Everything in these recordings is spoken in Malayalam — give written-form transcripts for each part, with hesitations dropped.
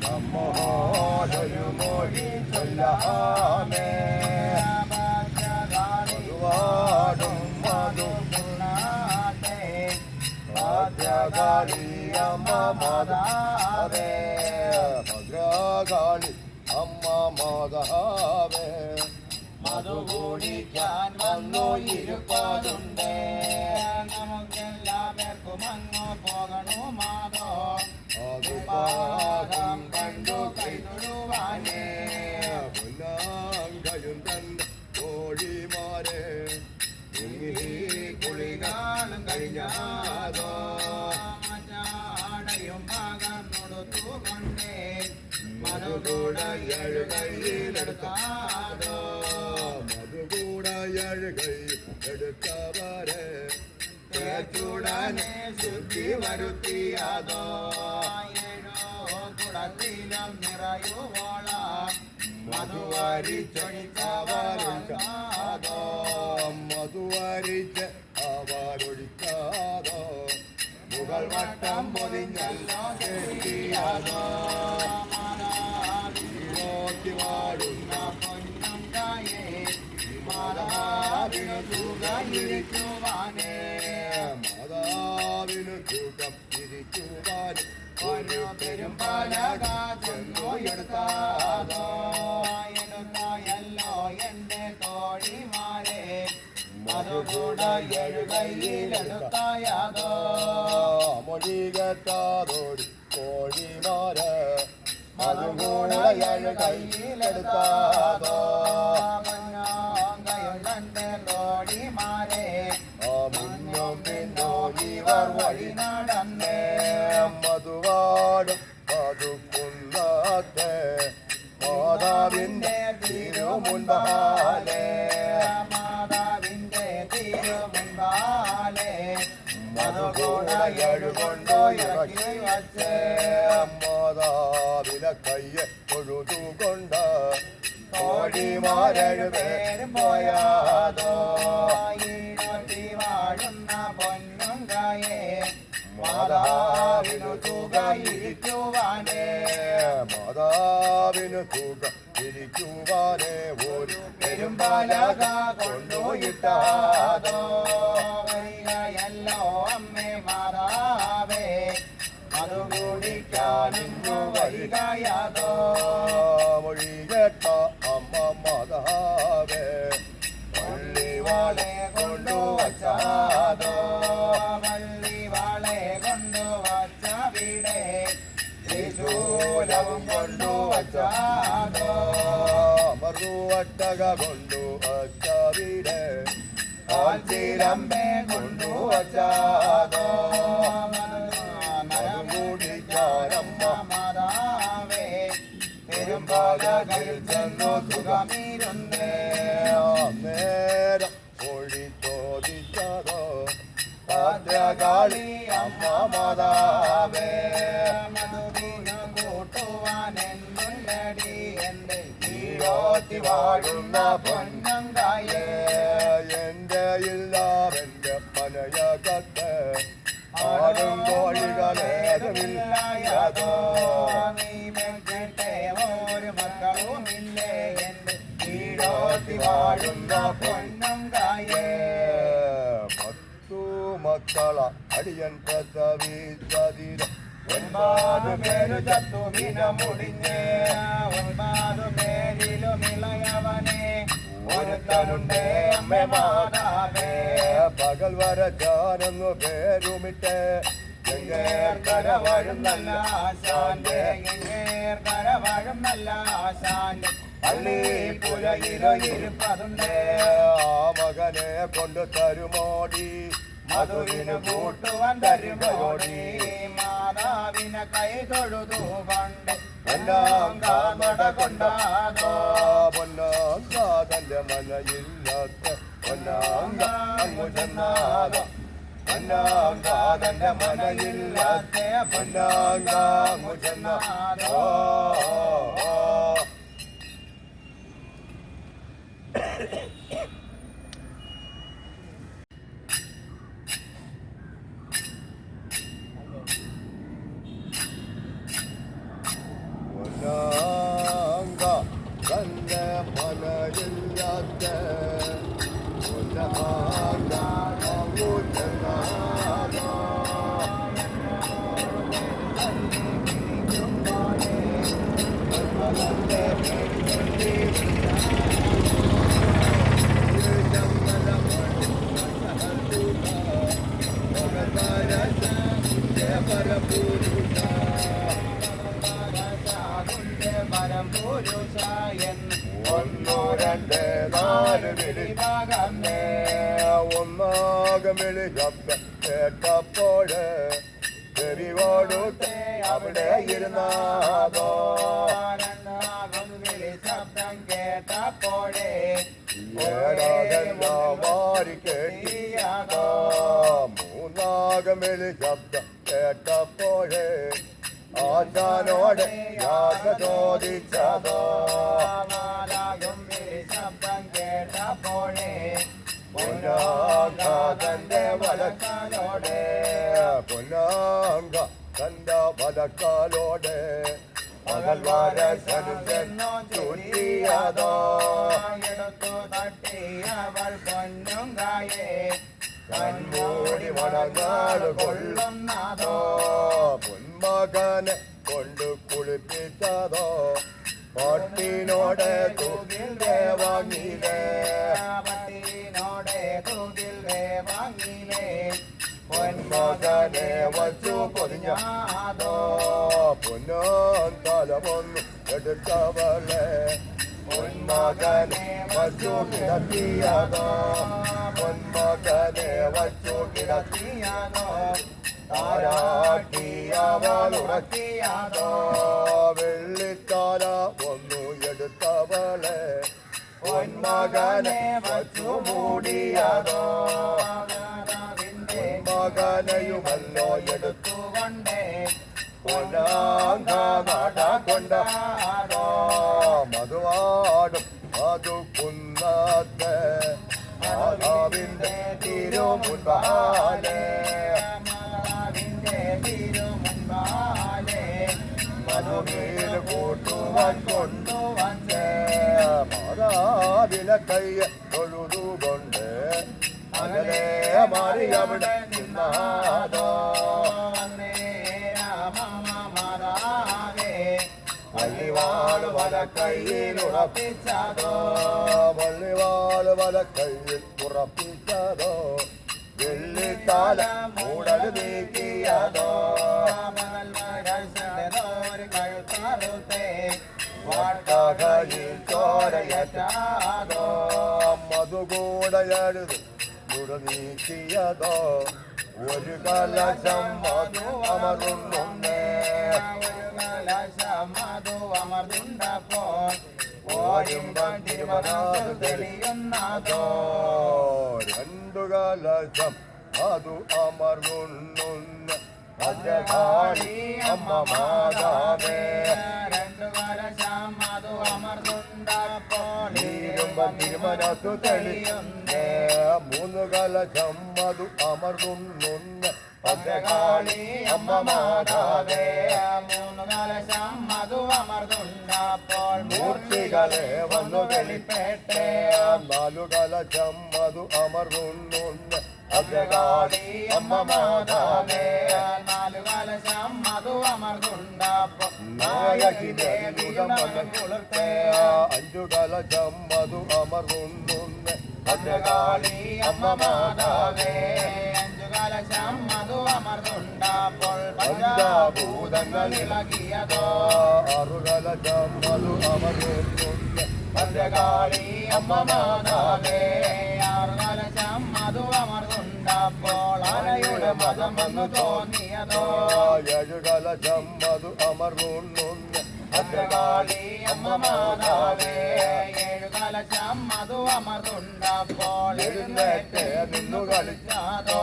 നമ്മോടൊരു മൊഴി ചൊല്ലാമേ മധുവാടും മധുനാഥേ ഭദ്രകാളി അമ്മ മാതാവേ ഭദ്രകാളി അമ്മ മാതാവേ മധു കുടിക്കാൻ വന്നു ഇരുപ്പതുണ്ടേ നമുക്കെല്ലാവർക്കും അങ്ങോ പോകണു മാതോ പാദം കണ്ടു കൈതൊടുവാനേ പൊന്നാങ്കയും തന്റെ കോഴിമാരെ കുളികാലം കഴിഞ്ഞാതോ ചാടയും ഭാഗം കൊടുത്തു കൊണ്ടേ മധുകൂടയഴു കയ്യിലെടുക്കാതോ മധുകൂടയഴു കൈയെടുത്തവരെ ചൂടനെ ശുദ്ധി വരുത്തിയാതോ കുടത്തിലും നിറയുവോളാം മധുവരിച്ചൊഴിച്ചവരൊഴിക്കാതോ മധുവരിച്ച് അവരൊഴിക്കാതോ മുകൾ വട്ടം പൊതിഞ്ഞല്ലോ കെട്ടിയാതോ നോക്കി വാടുന്ന പൊന്നും കായേ മാതാവിനു സുഖം ഇരിക്കുവാനേ മാതാവിനു സുഖം ഇരിക്കുവാൻ ഒരു പെരുമ്പാലകാതെന്നോ എടുത്താതോ എടുത്തായല്ലോ എന്റെ തോഴിമാരെ മധുകൂട എഴുകയിലെടുത്തായതോ മൊഴികെട്ടാതോടി കോഴിമാരെ മധുകൂട എഴുകയിലെടുത്താതോ മഞ്ഞാങ്കയുള്ളന്റെ തോഴിമാരെ മുന്നോ പിന്നോ ഇവർ വഴി നടന്നേ മധുവാടും മധുക്കുന്നാത്തെ മാതാവിന്റെ തിരുമുൻപാലേ മാതാവിന്റെ തിരുമുൻപാലേ മധുകൂട എഴുകൊണ്ടോ ഇറക്കി വച്ചേ മാതാവിലെ കയ്യെ തൊഴുതുകൊണ്ട് കോഴിമാരേഴുപേരും പോയാതോ ഈണത്തി വാഴുന്ന പൊന്നും കായേ മാതാവിനു തുക ഇരിക്കുവാനേ മാതാവിനു തുക ഇരിക്കുവാനേ ഒരു പെരുമ്പാലക കൊണ്ടുപോയിട്ടാതോ വരികയല്ലോ അമ്മേ മാതാവേ അത് കുടിക്കാനിന്നു വരികയാതോ മൊഴി കേട്ട അമ്മ മാതാവേ പള്ളിവാളെ കൊണ്ടുവച്ചാതോ പള്ളിവാളെ കൊണ്ടുവച്ച വീടേ ത്രിശൂലവും കൊണ്ടുവച്ചാതോ മറുവട്ടക കൊണ്ടുവച്ച വീടേ ആൽച്ചിലമ്പേ കൊണ്ടുവച്ചാതോ കുടിക്കാനമ്മ മാതാവേ പെരുമ്പാലകയിൽ ചെന്നു സുഖമിരുന്നേ നേരം ഒഴി ചോദിച്ചതോ ഭദ്രകാളി അമ്മ മാതാവേ മധുവിനു കൂട്ടുവാനെന്നുള്ളടി എന്റെ ഈരോത്തി വാഴുന്ന പൊന്നങ്കായേ എന്റെ ഇല്ലാവെന്റെ മനയകത്ത് ആടും കോഴികളേതുമില്ലായതോ നീ വെച്ചിട്ടേ ഒരു മക്കളുമില്ലേ എന്റെ ഈടോത്തി വാഴുന്ന പൊന്നും കായേ 10 മക്കള അടിയൻ പ്രസവിച്ചതിര 9 പേരു ചത്തു വിന മുടിഞ്ഞേ 9 പേരിലും ഇളയവനെ ഒരുത്തനുണ്ടേ അമ്മേ മാതാവേ പകൽ വരച്ചാനെന്നു പേരുമിട്ട് കരവാഴും നല്ല ആശാന്റെ കരവാഴും നല്ല ആശാന്റെ പള്ളി പുഴയിലോ ഇരുപ്പതുണ്ടേ ആ മകനെ കൊണ്ടു തരുമോടി മധുവിന് കൂട്ടുവാൻ തരുമോടി മാതാവിനെ കൈ തൊഴുതു പണ്ട് പൊന്നാം കാമട കൊണ്ടാതോ പൊന്നാം കാതന്റെ മനയില്ലാത്ത പൊന്നാം അങ്ങു ചെന്നാതോ പൊന്നാം കാതന്റെ മനയില്ലാത്ത പൊന്നാം അങ്ങു ചെന്നാതോ പുരുഷായൻ 1 2 4 വിളിഭാഗമേ ഒന്നാകം വിളി ശബ്ദം കേട്ടപ്പോഴ് ചെവിയോടുത്തെ അവിടെ ഇരുന്നാതോ രണ്ടാകം വിളി ശബ്ദം കേട്ടപ്പോഴേ മാറി കേട്ടിയാതോ മൂന്നാകം വിളി ശബ്ദം കേട്ടപ്പോഴേ ആശാനോടെ യാത ചോദിച്ചതോ നാലാകം വിളി ശബ്ദം കേട്ടപ്പോഴേ പൊന്നാങ്ക തന്റെ വലക്കാലോടെ പൊന്നാങ്ക തന്റെ വലക്കാലോടെ പകൽ വരസനോ ചൊല്ലിയതോ എടുത്തു തട്ടിയവൾ പൊന്നുങ്കായേ കൺമൂടി വണങ്ങാട് കൊള്ളുന്നതോ പൊന്മകനെ കൊണ്ട് കുളിപ്പിച്ചതോ പട്ടിനോടെ തൂകിൽ വാങ്ങിലേ പട്ടിനോടെ തൂകിൽ വാങ്ങിലേ പൊന്മകനെ വച്ചു പൊതിഞ്ഞാതോ പൊന്നാൻ തലമൊന്നു എടുത്തവളെ പൊന്മകനെ വച്ചു കിടത്തിയതോ പൊന്മകനെ വച്ചു കിടത്തിയതോ താരാട്ടിയവളുറക്കിയതോ വെള്ളിത്താല ഒന്നു എടുത്തവളെ പൊന്മകനെ വച്ചു മൂടിയതോ മകനയുമല്ലോ എടുത്തുകൊണ്ടേ പൊന്നാങ്ക നാട കൊണ്ടാടോ മധുവാടും മധു കുന്നത്തെ മാതാവിന്റെ തിരുമുൻപാലേ മധുമീൽ കൂട്ടുവാൻ കൊണ്ടുവന്നേ മാതാവിലെ കയ്യ തൊഴുതുകൊണ്ട് അകലെ മാറി അവിടെ നിന്നാതോ വള്ളിവാള് വല കയ്യിൽ ഉറപ്പിച്ചതോ വള്ളിവാള് വല കയ്യിൽ ഉറപ്പിച്ചതോ വെള്ളിത്താല മൂടൽ നീക്കിയതോ വാട്ടകയിൽ ചോരയറ്റാതോ മധുകൂടയഴുത് നീക്കിയതോ ഒരു കലശം മധു അമർന്നുണ്ടേ മധു അമർന്നുണ്ടപ്പോൾ ഓരുമ്പം തിരുമനാഥ് തെളിയുന്നതോ 2 കലശം മധു അമർന്നുണ്ട് ഭദ്രകാളി അമ്മ മാതാവേ 2 കലശം മധു അമർന്നുണ്ടപ്പോൾ തിരുമനത്തു തെളിയുന്നേ 3 കലശം മധു അമർന്നുണ്ട് ഭദ്രകാളി അമ്മ മാതാവേ 3 കലശം മധു അമർന്നുണ്ടപ്പോൾ മൂർത്തികളെ വന്നു വെളിപ്പെട്ടേ 4 കലശം മധു അമർന്നുണ്ട് ഭദ്രകാളി അമ്മ മാതാവേ 4 കലശം മധു അമർന്നുണ്ടപ്പോൾ നായകിനെ കുളിർത്തേ 5 കലശം മധു അമർന്നുണ്ട് ഭദ്രകാളി അമ്മ മാതാവേ 5 കലശം മധു അമർന്നുണ്ടപ്പോൾ പഞ്ചഭൂതങ്ങൾ ഇളകിയതോ 6 കലശം മധു അമർന്നുണ്ട് ഭദ്രകാളി അമ്മ മാതാവേ 6 കലശം മധു അമർന്നുണ്ടപ്പോൾ അരയുടെ മതം വന്നു തോന്നിയതോ 7 കലശം മധു അമർന്നുണ്ട് ഭദ്രകാളി അമ്മ മാതാവേ 7 കലശം മധു അമർന്നുണ്ടപ്പോൾ എഴുന്നേറ്റ് നിന്നു കളിച്ചാതോ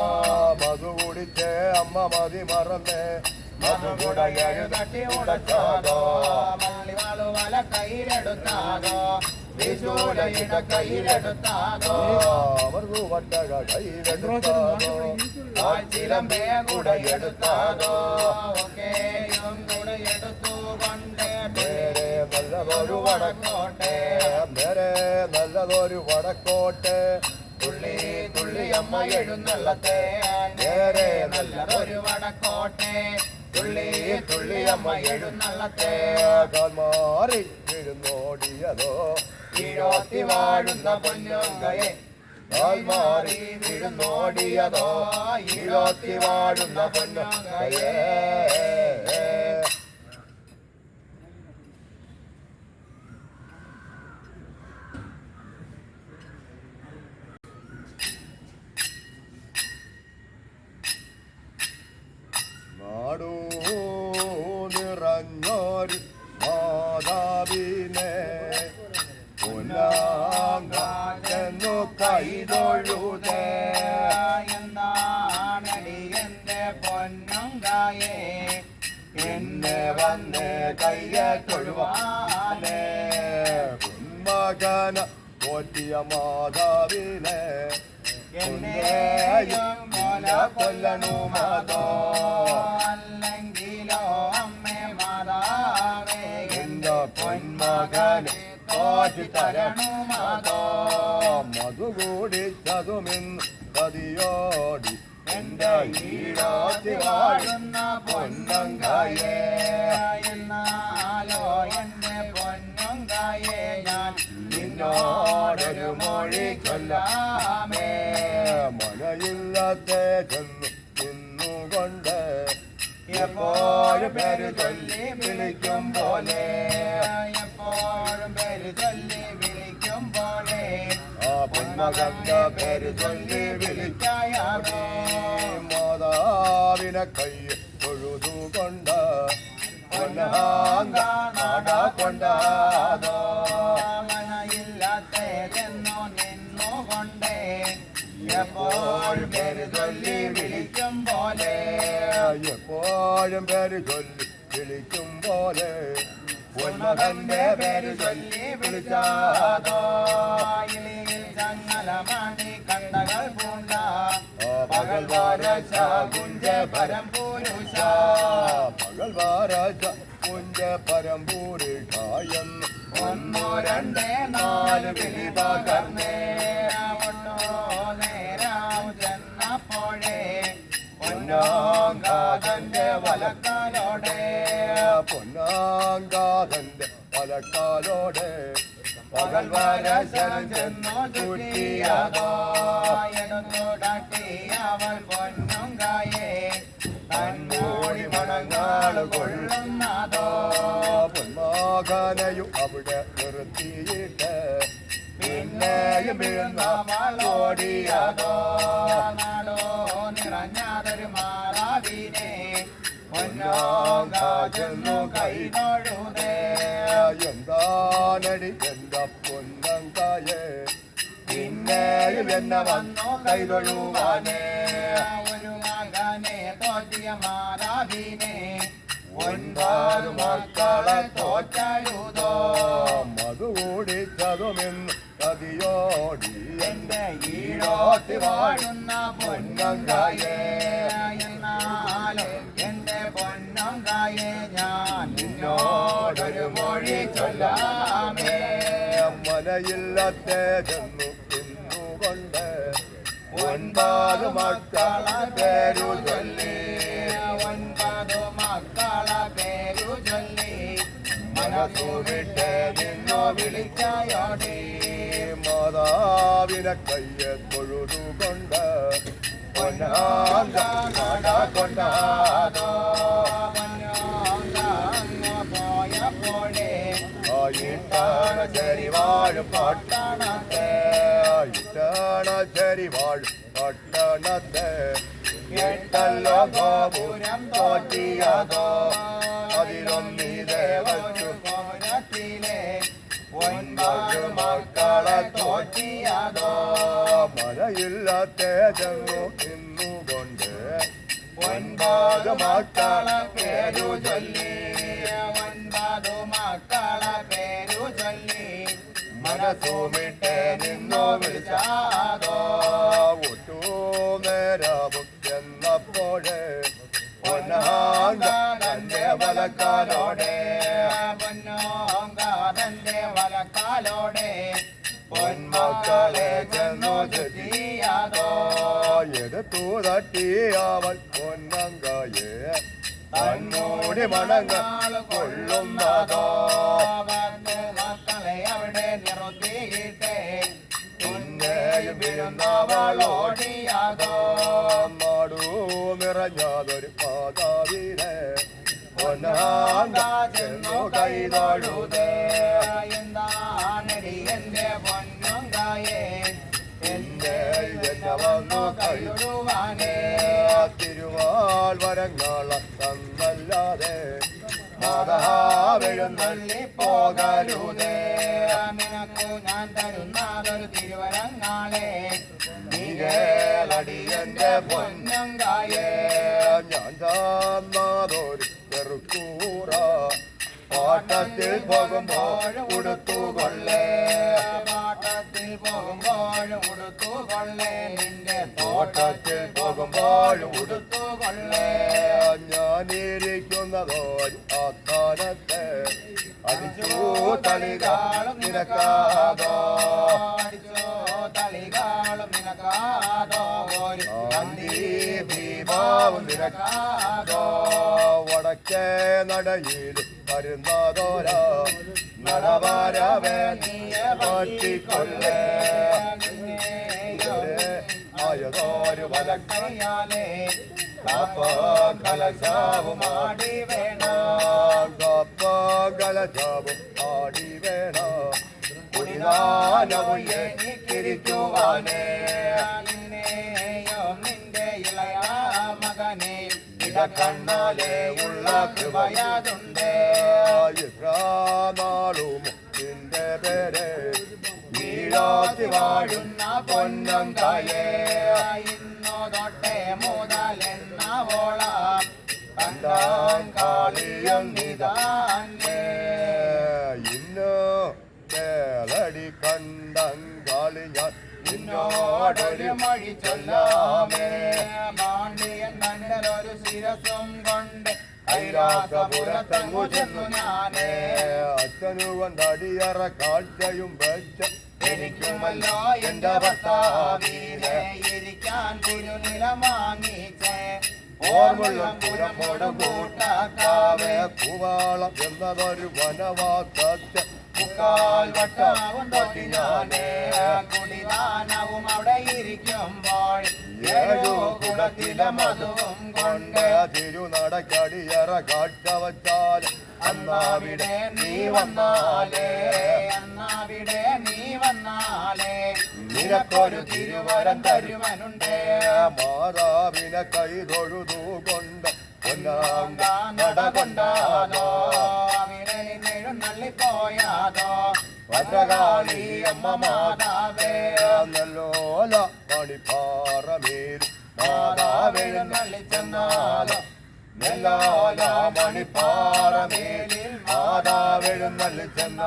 മധു കുടിച്ച് അമ്മ മതി മറന്നേ മധുകുട എഴുതട്ടി ഉടച്ചാതോ മള്ളിവാളു വല കയ്യിലെടുത്താതോ വിശൂലയുടെ കയ്യിലെടുത്താതോ മൃദു വട്ടക കയ്യിലെടുത്താതോ ചിലമ്പേ കൂടെ എടുത്താതോ ഒക്കെയും കൂടെ എടുത്തുകൊണ്ട് നേരെ നല്ലതൊരു വടക്കോട്ടെ നേരെ നല്ലതൊരു വടക്കോട്ടെ തുള്ളി തുള്ളി അമ്മ എഴുന്നള്ളത്തെ നേരെ നല്ലതൊരു വടക്കോട്ടെ തുള്ളി തുള്ളി അമ്മ എഴുന്നള്ളത്തെ കാൽമാറി വീഴുന്നോടിയതോ ഈഴോത്തി വാഴുന്ന പൊന്നുങ്കയെ കാൽമാറി വീഴുന്നോടിയതോ ഈഴോത്തി വാഴുന്ന പൊന്നുങ്കയെ മാതാവിനെ പൊന്നാങ്ങു കൈതൊഴുതേ എന്താണടി എന്റെ പൊന്നുങ്കായേ എന്നെ വന്ന് കയ്യ തൊഴുവാനേ മകന പോറ്റിയ മാതാവിനെ എന്നെയും കൊല കൊല്ലണു മാതോ അല്ലെങ്കിലോ അമ്മേ മാതാവേ എന്റെ പൊന്മകനെ കാറ്റി തരണു മാതോ മധുകൂടി ചതുമിന്ന് പതിയോടി എന്റെ ഈടാത്തി വാഴുന്ന പൊന്നങ്കായേ എന്നാലോ എന്റെ പൊന്നുങ്കായേ ഞാൻ നിന്നോടൊരു മൊഴി ചൊല്ലാമേ മനയില്ലാത്ത ചെന്നു നിന്നുകൊണ്ട് എപ്പോഴും പേര് ചൊല്ലി വിളിക്കും പോലെ എപ്പോഴും പേര് ചൊല്ലി വിളിക്കും പോലെ ആ പൊന്മകന്റെ പേര് ചൊല്ലി വിളിക്കായാമേ മാതാവിനെ കൈ തൊഴുതുകൊണ്ട് പൊന്നാട കൊണ്ടാതോ മനയില്ലാത്തതെന്നോ നിന്നുകൊണ്ടേ എപ്പോഴും പേര് ചൊല്ലി വിളിക്കും പോലെ എപ്പോഴും പേര് ചൊല്ലി വിളിക്കും പോലെ പൊന്മകന്റെ പേര് ചൊല്ലി വിളിച്ചാതോ ചങ്ങലമണി കണ്ടകൾ പൂണ്ട പകൽ വാരച്ച കുഞ്ച പരമ്പൂരുഷ പകൽ വാരച്ച കുഞ്ച പരമ്പൂരിഷായെന്ന് ഒന്നോ രണ്ടേ നാല് വിളി പകർന്നേ ഒന്നോ നേരാവ് ചെന്നപ്പോഴേ പൊന്നാങ്കാതന്റെ വലക്കാലോടെ പൊന്നാങ്കാതന്റെ പലക്കാലോടെ പകൽ വാരശരം ചെന്നു ചുറ്റിയതോ എടുത്തുടട്ടി അവൾ പൊന്നുങ്കായേ തന്നോടി മണങ്ങാള് കൊള്ളുന്നതോ പൊന്മകനെയും അവിടെ നിർത്തിയിട്ട് പിന്നെയും വീഴ്ന്നവളോടിയതോ നാടോ നിറഞ്ഞാതൊരു മാറാവിനെ പൊന്നാങ്കാചെന്നു കൈ തൊഴുതേ എന്താനടി എന്റെ പൊന്നങ്കായേ പിന്നെയും എന്നെ വന്നു കൈതൊഴുവാനേ ഒരു മകനെ തോറ്റിയ മാതാവിനെ ഒൻപാട് മക്കളെ തോറ്റഴുതോ മധുകൂടി ചതുമെന്ന് കതിയോടി എന്റെ ഈഴോത്തി വാഴുന്ന പൊന്നങ്കായേ എന്നാലോ എന്റെ പൊന്നങ്കായേ ഞാൻ നിന്നോടൊരു മൊഴി ചൊല്ലാമേ മനയില്ലാത്ത ചെന്നു തിന്നുകൊണ്ട് ഒൻപാട് മക്കളെ പേരു ചൊല്ലി ഒൻപതു മക്കളെ പേരു ചൊല്ലി മനസ്സു വിട്ട് നിന്നു വിളിച്ചയോടി മാതാവിനെ കയ്യെ തൊഴുതുകൊണ്ട് പൊന്നാങ്ക കൊണ്ടാതോ പോയപ്പോഴേ ഇട്ടാണ ശരി വാഴും പട്ടണത്തെ ഇട്ടാണ ശരി വാഴും പട്ടണത്തെ എട്ടല്ലോ ഗോപുരം തോറ്റിയതോ അതിലൊന്നിതേ വച്ചു പൗരത്തിലെ ഒൻപത് മക്കളെ തോറ്റിയതോ മഴയില്ലാത്ത ചെന്നു നിന്നുകൊണ്ട് ഒൻപത് മക്കളെ പേരു ചൊല്ലി ഒൻപതു മക്കളെ പേരു ചൊല്ലി മനസ്സുമിട്ട് നിന്നു വിളിച്ചാതോ ഒട്ടു നേരവും ചെന്നപ്പോഴേ പൊന്നാങ്കാതന്റെ വലക്കാലോടെ പൊന്നോങ്കാതന്റെ വലക്കാലോടെ പൊന്മക്കളെ ചെന്നു ചുറ്റിയതോ എടുത്തു തട്ടി അവൻ പൊന്നങ്കായെ തന്നോടി മണങ്ങൾ കൊള്ളുന്നതോ മക്കളെ അവിടെ നിർത്തിയിട്ടേ പിന്നെയും വീഴുന്നവളോടിയതോ നാടു നിറഞ്ഞതൊരു മാതാവിനെ പൊന്നാങ്കാചെന്നു കൈതൊഴുതേ എന്താണടി എന്റെ പൊന്നുങ്കായേ എന്നെ എന്നെ വന്നു കൈടുവാനേ തിരുവാൾ വരങ്ങള തന്നല്ലാതെ മാതാവെഴുന്നള്ളി പോകരുതേ. നിനക്കു ഞാൻ തരുന്നതൊരു തിരുവരങ്ങാളെ നീകേലടിയന്റെ പൊന്നങ്കായേ ഞാൻ തന്നതൊരു ചെറുക്കൂറ പാട്ടത്തിൽ പോകുമ്പോൾ ഉടുത്തുകൊള്ളേ. പാട്ടത്തിൽ പോകുമ്പോൾ ഉടുത്തുകൊള്ളേ നിന്റെ തോട്ടത്തിൽ പോകുമ്പോൾ ഉടുത്തുകൊള്ളേ ഞാനിരിക്കുന്നതോ ആസ്ഥാനത്തെ അടിച്ചു തളികാളും നിനക്കാതോ. അടിച്ചോ തളികാളും നിനക്കാതോ ഒരു ഭീമാവും നിനക്കാതോ. വടക്കേ നടയിൽ വരുന്നതോരാ നടവരവേ നീയെ മാറ്റിക്കൊള്ളേ. ആയതോരു വലക്കയ്യാലേ കലശാവും ആടി വേണം കലശാവും ആടി വേണം. കുടിദാനവും എനിക്കിരിക്കുവാനേ നിന്നെയും നിന്റെ ഇളയ മകനെയും ഇടക്കണ്ണാലേ ഉള്ള കൃപയാതുണ്ട് നാളും നിന്റെ പേരെ വീഴാത്തി വാഴുന്ന പൊന്നങ്കായേ. ഇന്നു തൊട്ടേ മുതലെന്നവോളം കണ്ടാൻ കാളിയം നിതാനേ ഇന്നു കേളടി കണ്ടങ്കാളി ഞാൻ നിന്നോടൊരു മൊഴി ചൊല്ലാമേ പാണ്ഡ്യൻ മണ്ടലൊരു ശിരസും കൊണ്ട് കൈലാസപുരത്തങ്ങു ചെന്നു ഞാനേ അച്ഛനു കൊണ്ടടിയറ കാഴ്ചയും വെച്ച എനിക്കുമല്ലോ എന്റെ ഭർത്താവിനെ ഇരിക്കാൻ തിരുനില വാങ്ങിച്ചേ ഓർമ്മയുള്ള പുരമോടും കൂട്ടാക്കാവേ കുവാളം എന്നതൊരു വനവാസ മുക്കാൽ വട്ടാവും തൊട്ടി ഞാനേ കുടിദാനവും അവിടെ ഇരിക്കുമ്പോൾ ഏഴോ കുടത്തിലെ മധുവും കൊണ്ട് തിരുനടക്കടിയറ കാഴ്ച വച്ചാൽ അന്നാവിടെ നീ വന്നാലേ അന്നാവിടെ നീ വന്നാലേ നിനക്കൊരു തിരുവരം തരുവനുണ്ടേ മാതാവിനെ കൈ തൊഴുതുകൊണ്ട് നടകൊണ്ടാതോ അവിടെ നിന്നെഴുന്നള്ളിപ്പോയാതോ ഭദ്രകാളി അമ്മ മാതാവേ നല്ലോല മണിപ്പാറമേൽ മാതാവെഴുന്നള്ളിച്ചെന്നാലോ നെല്ലോല മണിപ്പാറമേലിൽ മാതാവെഴുന്നള്ളിച്ചെന്ന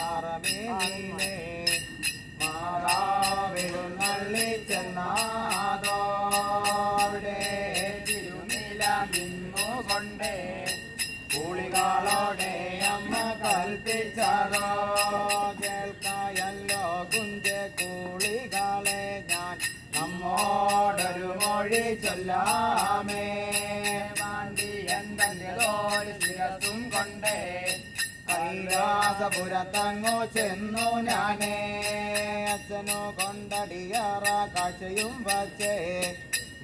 മണിപ്പാറമേലേ മാതാവെഴുന്നള്ളിച്ചെന്നാതോ അവിടെ തിരുനില നിന്നുകൊണ്ടേ കൂളികളോടെ അമ്മ കൽപ്പിച്ചതോ കേൾക്കായല്ലോ കുഞ്ച കൂളികളെ ഞാൻ നമ്മോടൊരു മൊഴി ചൊല്ലാമേ വാണ്ടി എന്റെ തന്റെതോര് ശിരസും കൊണ്ട് കൈലാസപുരത്തങ്ങോ ചെന്നു ഞാനേ അച്ഛനു കൊണ്ടടിയാറ കാഴ്ചയും വച്ചേ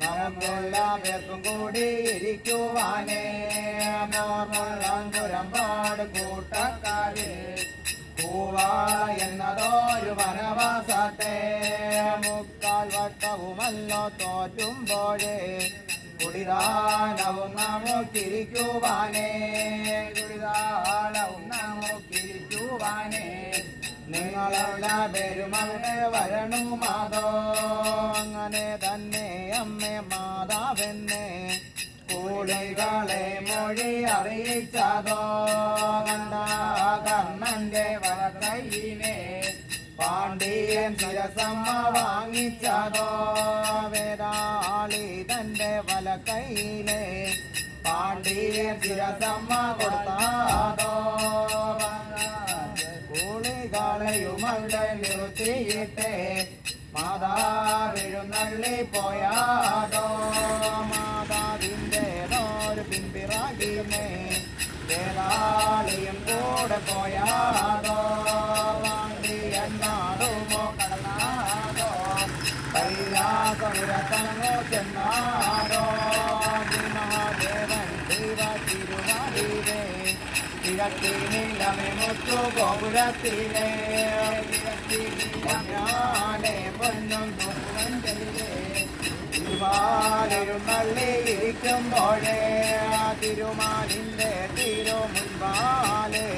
നമുക്കുള്ള പേർക്കും കൂടി ഇരിക്കുവാനേ പുരമ്പാട് കൂട്ടക്കാര് പൂവാള എന്നതൊരു വനവാസത്തെ മുക്കാൽ വട്ടവുമല്ലോ തോറ്റുമ്പോഴേ കുടിതാനവും നമുക്കിരിക്കുവാനേ കുടിതാളവും നമുക്കിരിക്കുവാനേ നിങ്ങളെല്ലാ പേരും അവിടെ വരണു മാതോ അങ്ങനെ തന്നെ അമ്മേ മാതാവെന്നെ കൂളികളെ മൊഴി അറിയിച്ചതോ കണ്ട കണ്ണന്റെ വലക്കൈയിനെ പാണ്ഡ്യൻ ശിരസമ്മ വാങ്ങിച്ചതോ വേദാളി തന്റെ വലക്കൈയിലെ പാണ്ഡ്യൻ ശിരസമ്മ കൊടുത്താതോ കൂളികളെയും അവിടെ നിർത്തിയിട്ടേ മാതാവെഴുന്നള്ളി പോയാതോ മാതാവിൻ്റെതോരു പിൻപിറകിനെ വേലാളിയും കൂടെ പോയാതോ വാണ്ടി എന്നാടുമോ കടന്നാതോ കൈലാസപുരത്തങ്ങോ ചെന്നാടോ മഹാദേവൻ ദൈവ തിരുവാടിവേ കിഴക്കിനിലമെ മുത്തു ഗോപുരത്തിലെ ഞാനെ പൊന്നും തിരുമാലെഴുന്നള്ളിയിരിക്കുമ്പോഴേ തിരുമാലിന്റെ തിരുമുൻപാലെ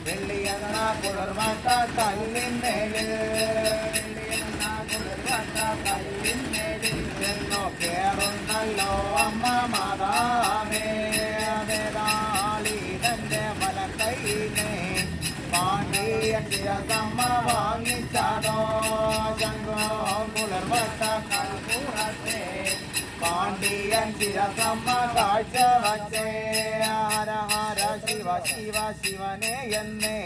വെള്ളിയെന്ന പുലർവട്ട കല്ലിന്മേലിൽ ചെന്നോ കേറുന്നല്ലോ അമ്മ മാതാവേ വേദാളി തന്റെ വലക്കൈനെ പാണ്ഡ്യൻ ശിരസമ്മ വാങ്ങിച്ചതോ ശങ്കോ പുലർവട്ട കൽപൂരത്തെ പാണ്ഡ്യൻ ശിരസമ്മ കാഴ്ച വച്ചേ ഹര ഹര ശിവ ശിവ ശിവനെ എന്നേ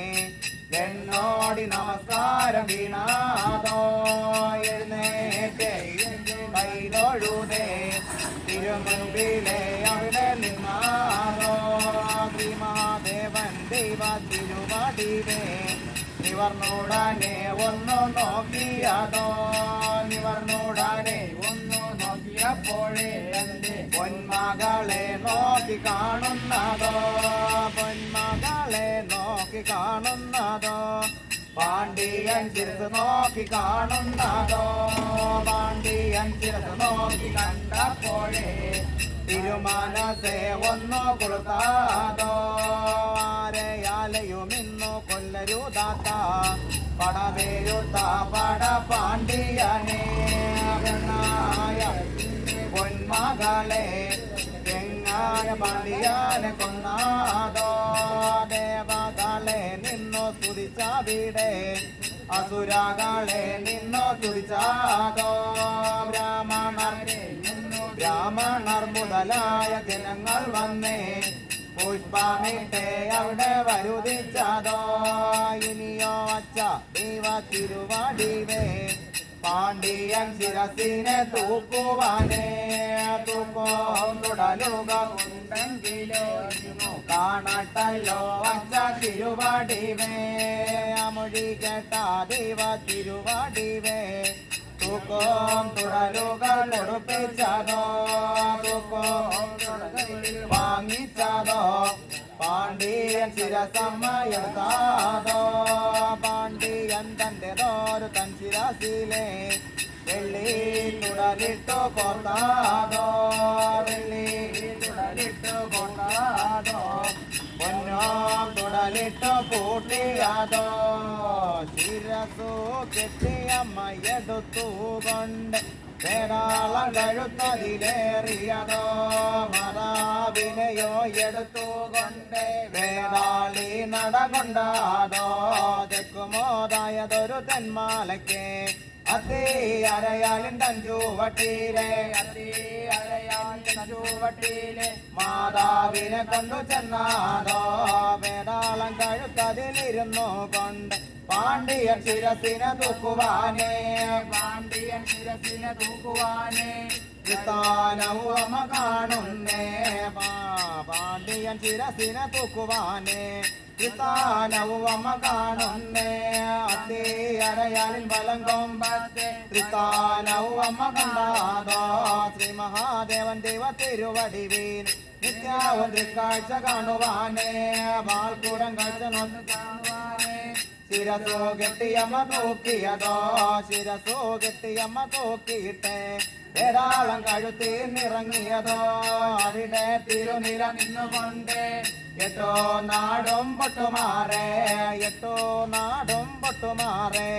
എന്നോടി നമസ്കാരം വീണാതോ എഴുന്നേറ്റേ കൈതൊഴുതേ തിരുമുൻപിലെ അവിടെ നിന്നാതോ ശ്രീമഹാദേവൻ ദൈവ തിരുവടിവേ നിവർന്നുടനെ ഒന്നു നോക്കിയതോ നിവർന്നുടനെ ഒന്നു നോക്കിയപ്പോഴേ എന്റെ പൊന്മകളെ നോക്കി കാണുന്നതോ പൊന്മകളെ നോക്കി കാണുന്നതോ പാണ്ഡ്യൻ ശിരസ് നോക്കി കാണുന്നതോ പാണ്ഡ്യൻ ശിരസ് നോക്കി കണ്ടപ്പോഴേ തിരുമനസെ ഒന്നു കൊടുത്താതോ ആരെയാലയും ഇന്നു കൊല്ലരുതാത്ത പടവേരുത്ത പട പാണ്ഡ്യനെ പൊന്മകളെ എങ്ങാന പാണ്ഡ്യനെ കൊന്നാതോ ദേവകളെ നിന്നു സ്തുതിച്ചവിടെ അസുരകളെ നിന്നു സ്തുതിച്ചാതോ ബ്രാഹ്മണർ മുതലായ ജനങ്ങൾ വന്നേ പുഷ്പമിട്ടേ അവിടെ വരുതിച്ചതോ ഇനിയോ അച്ഛ ദൈവ തിരുവടിവേ പാണ്ഡ്യൻ ശിരസിനെ തൂക്കുവാനേ തൂക്കോം തുടലുക ഉണ്ടെങ്കിലോ കാണട്ടല്ലോ അച്ഛ തിരുവടിവേ മൊഴി കേട്ട ദൈവ തിരുവടിവേ തൂക്കോം തുടലുകൾ ഒടുപ്പിച്ചതോ തൂക്കോം വാങ്ങിച്ചതോ പാണ്ഡ്യൻ ശിരസമ്മ എടുത്താതോ പാണ്ഡ്യൻ തന്റെതോരു തൻ ശിരസിലെ വെള്ളി തുടലിട്ടു കോർത്താതോ വെള്ളി തുടലിട്ടു കോർത്താതോ പൊന്നോം തുടലിട്ടു പൂട്ടിയാതോ ശിരസു കെട്ടിയമ്മയെടുത്തു കൊണ്ട് വേടാളം കഴുത്തതിലേറിയതോ മാതാവിനെയോ എടുത്തുകൊണ്ട് വേടാളി നടകൊണ്ടാതോ തെക്കുമോതായതൊരു തെന്മാലയ്ക്ക് അതി അരയാലിൻ തഞ്ചുവട്ടിയിലെ അതി അരയാലിൻ തഞ്ചുവട്ടിയിലെ മാതാവിനെ കൊണ്ടു ചെന്നാതോ വേടാളം കഴുത്തതിലിരുന്നു കൊണ്ട് പാണ്ഡ്യൻ ശിരസിനെ തൂക്കുവാനേ പാണ്ഡ്യൻ ശിരസിനെ തൂക്കുവാനേ സ്ഥാനവും അമ്മ കാണുന്നേ പാണ്ഡ്യൻ ശിരസിനെ തൂക്കുവാനേ ത്രിസ്ഥാനവും അമ്മ കാണുന്നേ അത്തേ അരയാലിൻ ബലം കൊമ്പത്തെ ത്രിസ്ഥാനവും അമ്മ കണ്ടാതോ ശ്രീ മഹാദേവൻ ദൈവ തിരുവടിവീൻ നിത്യവും തൃക്കാഴ്ച കാണുവാനേ വാൾക്കൂടം കാഴ്ച നോന്ന് കാണുവാനേ ശിരസോ കെട്ടിയമ്മ തൂക്കിയതോ ശിരസോ കെട്ടിയമ്മ തൂക്കിയിട്ടേ ധാരാളം കഴുത്തി നിറങ്ങിയതോ അവിടെ തിരുനില നിന്നുകൊണ്ട് എട്ടോ നാടും പൊട്ടുമാറേ എട്ടോ നാടും പൊട്ടുമാറേ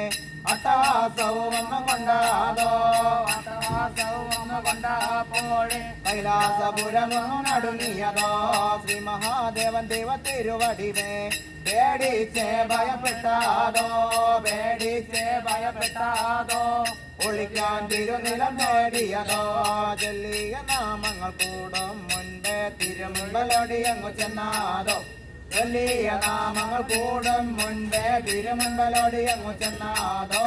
അട്ടവാസവും ഒന്ന് കൊണ്ടാതോ അട്ടവാസവും ഒന്ന് കൊണ്ടപ്പോഴേ കൈലാസപുരമൊന്നു നടുങ്ങിയതോ ശ്രീ മഹാദേവൻ ദൈവ തിരുവടിവേ പേടിച്ചേ ഭയപ്പെട്ടാതോ പേടിച്ചേ ഭയപ്പെട്ടാതോ ഒളിക്കാൻ തിരുനിലം നേടിയതോ ചൊല്ലിയ നാമങ്ങൾ കൂടും മുൻപേ തിരുമുമ്പലോടി അങ്ങു ചെന്നാതോ ചൊല്ലിയ നാമങ്ങൾ കൂടും മുൻപേ തിരുമുമ്പലോടി അങ്ങു ചെന്നാതോ